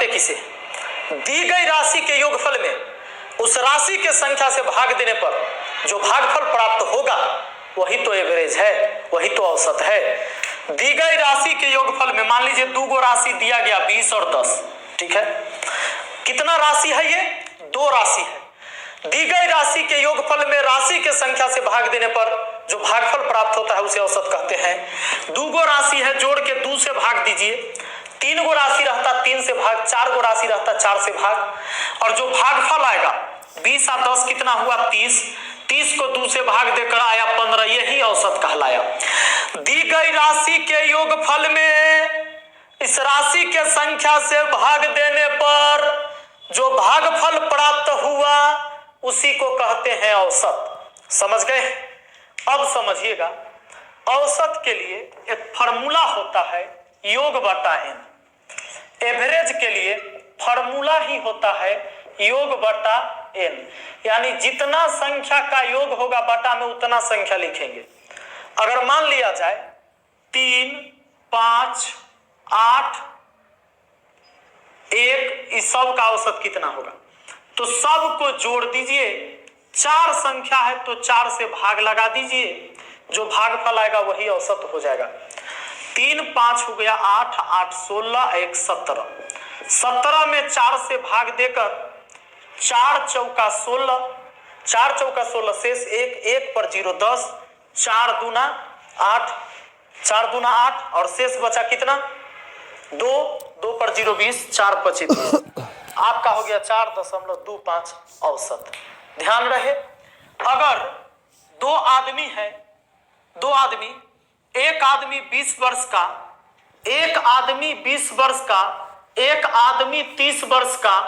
कहते किसे? दी गई राशि के योगफल में उस राशि के संख्या से भाग देने पर जो भागफल प्राप्त होगा वही तो एवरेज है, वही तो औसत है। दी गई राशि के योगफल में मान लीजिए 2 राशि दिया गया 20 और 10, ठीक है। कितना राशि है ये? 2 राशि है। दी गई राशि के योगफल में राशि के संख्या से भाग देने पर जो भागफल प्राप्त होता है उसे औसत कहते हैं। 2 राशि है, जोड़ के 2 से भाग दीजिए। 3 राशि रहता 3 से भाग, 4 राशि रहता 4 से भाग, और जो भागफल आएगा 20 और 10 कितना हुआ? 30। 30 को 2 से भाग देकर आया 15, यही औसत कहलाया। दी गई राशि के योगफल में इस राशि के संख्या से भाग देने पर जो भागफल प्राप्त हुआ उसी को कहते हैं औसत। समझ गए? अब समझिएगा, औसत के लिए एक फॉर्मूला होता है योग बटा एन। एवरेज के लिए फॉर्मूला ही होता है योग बटा एन, यानी जितना संख्या का योग होगा बटा में उतना संख्या लिखेंगे। अगर मान लिया जाए 3, 5, 8, 1, इस सब का औसत कितना होगा? तो सब को जोड़ दीजिए। 4 संख्या है तो 4 से भाग लगा दीजिए, जो भागफल आएगा वही औसत हो जाएगा। 3, 5 हो गया 8, 8 16, 1 17। 17 में 4 से भाग देकर 4 चौका 16, 4 चौका 16 शेष 1, 1 पर 0 10, 4 दूना 8, 4 दूना 8 और शेष बचा कितना? 2, 2 पर 0 20, 4 25 30। आपका हो गया 4.25 औसत। ध्यान रहे, अगर 2 आदमी है, 2 आदमी, एक आदमी 20 वर्ष का, एक आदमी 20 वर्ष का, एक आदमी 30 वर्ष का,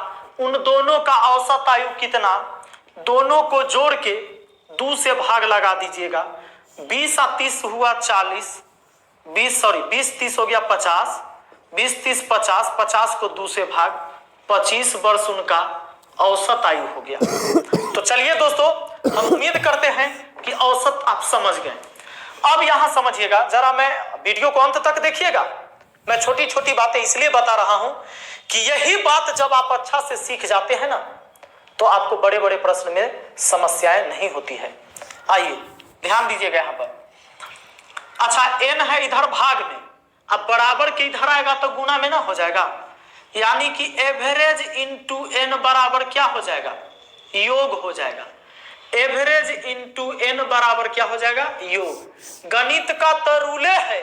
उन दोनों का औसत आयु कितना? दोनों को जोड़ के 2 से भाग लगा दीजिएगा। 20 और 30 हुआ 40, 20 30 हो गया 50, 20 30 50, 50 को 2 से भाग, 25 वर्ष उनका औसत आयु हो गया। तो चलिए दोस्तों, हम उम्मीद करते हैं कि औसत आप समझ गए। अब यहां समझिएगा जरा, मैं वीडियो को अंत तक देखिएगा। मैं छोटी छोटी बातें इसलिए बता रहा हूं कि यही बात जब आप अच्छा से सीख जाते हैं ना, तो आपको बड़े बड़े प्रश्न में समस्याएं नहीं होती है। आइए ध्यान दीजिएगा यहां पर। अच्छा, एन है इधर भाग में, अब बराबर के इधर आएगा तो गुना में ना हो जाएगा, यानी कि एवरेज इंटू एन बराबर क्या हो जाएगा? योग हो जाएगा। एवरेज इंटू एन बराबर क्या हो जाएगा? योग। गणित का तो रूले है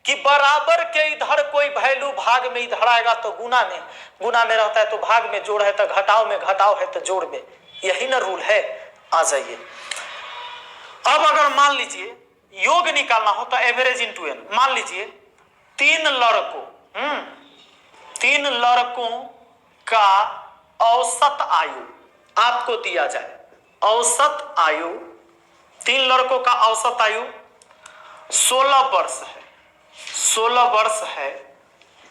कि बराबर के इधर कोई वैल्यू भाग में इधर आएगा तो गुना में, गुना में रहता है तो भाग में, जोड़ है तो घटाव में, घटाव है तो जोड़ में, यही ना रूल है। आ जाइए, अब अगर मान लीजिए योग निकालना हो तो एवरेज इंटू एन। मान लीजिए 3 लड़कों का औसत आयु आपको दिया जाए। औसत आयु 3 लड़कों का औसत आयु 16 वर्ष है। 16 वर्ष है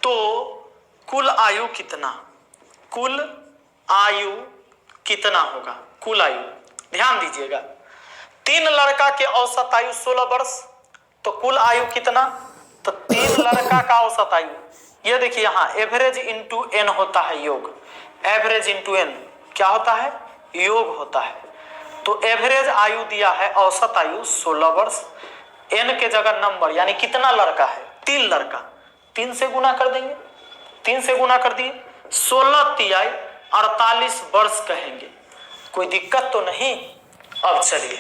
तो कुल आयु कितना? कुल आयु कितना होगा? कुल आयु ध्यान दीजिएगा, 3 लड़का के औसत आयु 16 वर्ष, तो कुल आयु कितना? तो 3 लड़का का औसत आयु, ये देखिए यहां एवरेज इंटू एन होता है योग। एवरेज इंटू एन क्या होता है? योग होता है। तो एवरेज आयु दिया है, औसत आयु 16 वर्ष। एन के जगह नंबर, यानी कितना लड़का है? 3 लड़का, 3 से गुना कर देंगे। 3 से गुना कर दिए, 16 तिहाई 48 वर्ष कहेंगे। कोई दिक्कत तो नहीं? अब चलिए